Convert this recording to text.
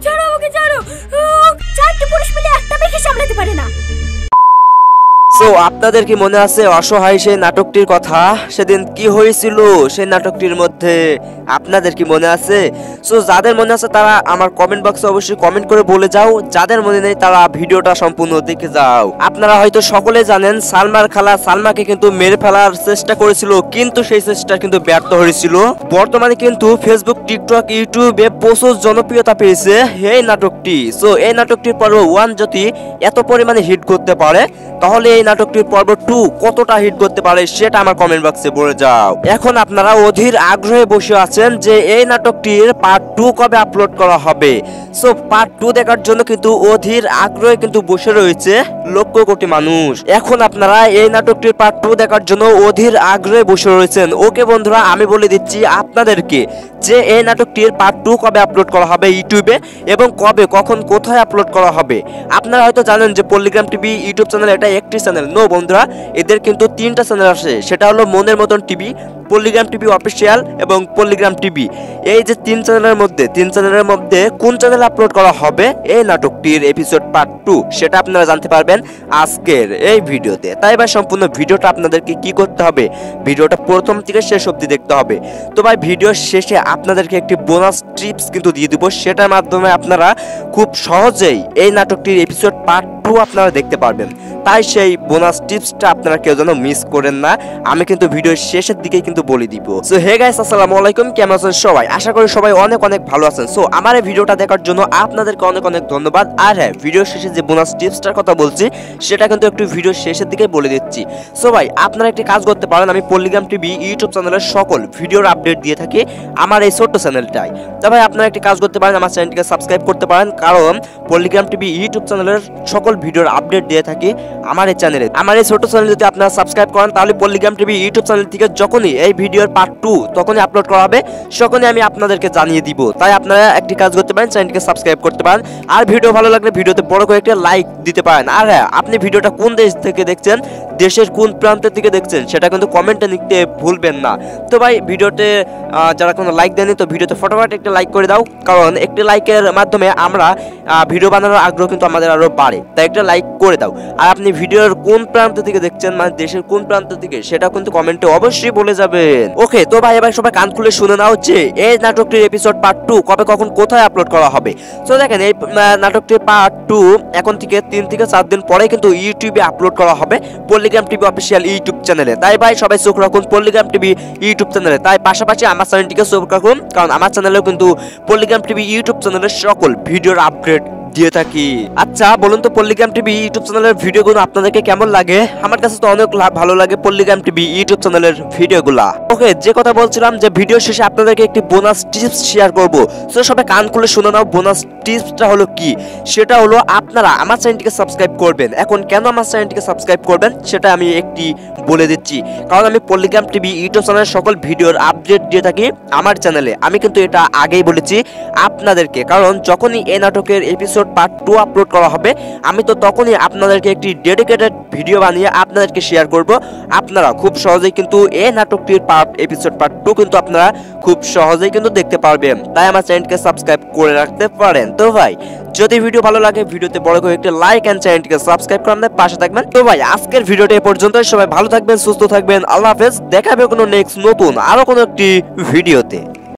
ছাড়ো আমাকে, ছাড়ো। চারটি পুরুষ মিলে একটা মেয়েকে সামলাতে পারে না। সো আপনাদের কি মনে আছে অসহায় সেই নাটকটির কথা? সেদিন কি হয়েছিল সেই নাটকটির মধ্যে আপনাদের কি মনে আছে? সো যাদের মনে আছে তারা আমার কমেন্ট বক্সে অবশ্যই কমেন্ট করে বলে যাও, যাদের মনে নেই তারা ভিডিওটা সম্পূর্ণ দেখে যাও। আপনারা হয়তো সকলে জানেন সালমার খালা সালমাকে কিন্তু মেরে ফেলার চেষ্টা করেছিল, কিন্তু সেই চেষ্টা কিন্তু ব্যর্থ হয়েছিল। বর্তমানে কিন্তু ফেসবুক, টিকটক, ইউটিউবে প্রচুর জনপ্রিয়তা পেয়েছে এই নাটকটি। সো এই নাটকটির পর্ব 1 যদি এত পরিমাণে হিট করতে পারে, তাহলে এই নাটকটির পর্ব 2 কতটা হিট করতে পারে সেটা আমার কমেন্ট বক্সে বলে যাও। এখন আপনারা অধীর আগ্রহে বসে আছেন যে এই নাটকটির পার্ট 2 কবে আপলোড করা হবে। সো পার্ট 2 দেখার জন্য কিন্তু অধীর আগ্রহে কিন্তু বসে রয়েছে লক্ষ কোটি মানুষ। এখন আপনারা এই নাটকটির পার্ট 2 দেখার জন্য অধীর আগ্রহে বসে রয়েছেন। ওকে বন্ধুরা, আমি বলে দিচ্ছি আপনাদেরকে যে এই নাটকটির পার্ট 2 কবে আপলোড করা হবে ইউটিউবে, এবং কবে, কখন, কোথায় আপলোড করা হবে। আপনারা হয়তো জানেন যে পল্লিগ্রাম টিভি ইউটিউব চ্যানেল এটা একটি চ্যানেল। নো বন্ধুরা, এদের কিন্তু 3টা চ্যানেল আছে। সেটা হলো মনের মতন টিভি, পল্লিগ্রাম টিভি অফিসিয়াল এবং পল্লিগ্রাম টিভি। এই যে 3 চ্যানেলের মধ্যে কোন চ্যানেলে আপলোড করা হবে এই নাটকটির এপিসোড পার্ট 2 সেটা আপনারা জানতে পারবেন আজকের এই ভিডিওতে। তাই ভাই সম্পূর্ণ ভিডিওটা আপনাদেরকে কি করতে হবে, ভিডিওটা প্রথম থেকে শেষ অবধি দেখতে হবে। তো ভাই ভিডিওর শেষে আপনাদেরকে একটি বোনাস টিপস কিন্তু দিয়ে দিব, সেটার মাধ্যমে আপনারা খুব সহজেই এই নাটকটির এপিসোড পার্ট 2 আপনারা দেখতে পারবেন। তাই সেই বোনাস টিপসটা আপনারা কেউ যেন মিস করেন না, আমি কিন্তু ভিডিওর শেষের দিকে কিন্তু বলে দিব। সো হে গাইস, আসসালামু আলাইকুম, কেমন আছেন সবাই? আশা করি সবাই অনেক অনেক ভালো আছেন। সো আমার এই ভিডিওটা দেখার জন্য আপনাদেরকে অনেক অনেক ধন্যবাদ। আর হ্যাঁ, ভিডিওর শেষে যে বোনাস টিপসটার কথা বলছি সেটা কিন্তু একটু ভিডিওর শেষের দিকে বলে দিচ্ছি। সো ভাই আপনারা একটি কাজ করতে পারেন, আমি পল্লিগ্রাম টিভি ইউটিউব চ্যানেলের সকল ভিডিওর আপডেট দিয়ে থাকি আমার এই ছোট্ট চ্যানেলটাই। তো ভাই আপনারা একটি কাজ করতে পারেন, আমার চ্যানেলটিকে সাবস্ক্রাইব করতে পারেন, কারণ পল্লিগ্রাম টিভি ইউটিউব চ্যানেলের সকল ভিডিওর আপডেট দিয়ে থাকি আমার এই চ্যানেলে। আমার এই ছোট চ্যানেল যদি আপনারা সাবস্ক্রাইব করেন, তাহলে পল্লিগ্রাম টিভি ইউটিউব চ্যানেল থেকে যখনই এই ভিডিওর পার্ট 2 তখনই আপলোড করা হবে, তখনই আমি আপনাদেরকে জানিয়ে দিব। তাই আপনারা একটি কাজ করতে পারেন, চ্যানেলটিকে সাবস্ক্রাইব করতে পারেন, আর ভিডিও ভালো লাগলে ভিডিওতে বড় করে একটা লাইক দিতে পারেন। আর হ্যাঁ, আপনি ভিডিওটা কোন দেশ থেকে দেখছেন, দেশের কোন প্রান্তের থেকে দেখছেন সেটা কিন্তু কমেন্টে লিখতে ভুলবেন না। তো ভাই ভিডিওতে যারা কোনো লাইক দেননি, তো ভিডিওতে ফটোফট একটা লাইক করে দাও, কারণ একটি লাইকের মাধ্যমে আমরা ভিডিও বানানোর আগ্রহ কিন্তু আমাদের আরো বাড়ে। তাই একটা লাইক করে দাও। আর আপনি ভিডিওর কোন প্রান্ত থেকে দেখছেন, মানে দেশের কোন প্রান্ত থেকে, সেটা কিন্তু কমেন্টে অবশ্যই বলে যাবেন। ওকে, তো ভাই এবার সবাই কান খুলে শুনে নাও যে এই নাটকটির এপিসোড পার্ট 2 কবে, কখন, কোথায় আপলোড করা হবে। তো দেখেন, এই নাটকটির পার্ট 2 এখন থেকে 3 থেকে 4 দিন পরে কিন্তু ইউটিউবে আপলোড করা হবে পল্লিগ্রাম টিভি অফিসিয়াল ইউটিউব চ্যানেলে। তাই ভাই সবাই চোখ রাখুন পল্লিগ্রাম টিভি ইউটিউব চ্যানেলে। তাই পাশাপাশি আমার চ্যানেলটিকে চোখ রাখুন, কারণ আমার চ্যানেলেও কিন্তু পল্লিগ্রাম টিভি ইউটিউব চ্যানেলের সকল ভিডিওর আপডেট দিয়ে থাকি। আচ্ছা বলুন তো, পল্লিগ্রাম টিভি ইউটিউব চ্যানেলের ভিডিওগুলো আপনাদেরকে কেমন লাগে? আমার কাছে তো অনেক ভালো লাগে পল্লিগ্রাম টিভি ইউটিউব চ্যানেলের ভিডিওগুলা। ওকে, যে কথা বলছিলাম যে ভিডিও শেষে আপনাদেরকে একটি বোনাস টিপস শেয়ার করব। সো সবাই কান খুলে শুনে নাও, বোনাস টিপসটা হলো কি। সেটা হলো আপনারা আমার চ্যানেলটিকে সাবস্ক্রাইব করবেন। এখন কেন আমার চ্যানেলটিকে সাবস্ক্রাইব করবেন সেটা আমি একটি বলে দিচ্ছি, কারণ আমি পল্লিগ্রাম টিভি ইউটিউব চ্যানেলের সকল ভিডিওর আপডেট দিয়ে থাকি আমার চ্যানেলে। আমি কিন্তু এটা আগেই বলেছি আপনাদেরকে, কারণ যখনই এই নাটকের এপিসোড পার্ট 2 আপলোড করা হবে, আমি তো তখনই আপনাদেরকে একটি ডেডিকেটেড ভিডিও বানিয়ে আপনাদেরকে শেয়ার করব। আপনারা খুব সহজেই কিন্তু এই নাটকটির এপিসোড পার্ট 2 কিন্তু আপনারা খুব সহজেই কিন্তু দেখতে পারবেন। তাই আমার চ্যানেলকে সাবস্ক্রাইব করে রাখতে পারেন। তো ভাই যদি ভিডিও ভালো লাগে, ভিডিওতে বড় করে একটা লাইক এন্ড চ্যানেলটিকে সাবস্ক্রাইব করে আমাদের পাশে থাকবেন। তো ভাই আজকের ভিডিওটা এই পর্যন্ত। সবাই ভালো থাকবেন, সুস্থ থাকবেন, আল্লাহ হাফেজ। দেখা হবে কোনো নেক্সট নতুন আরো কোনো একটি ভিডিওতে।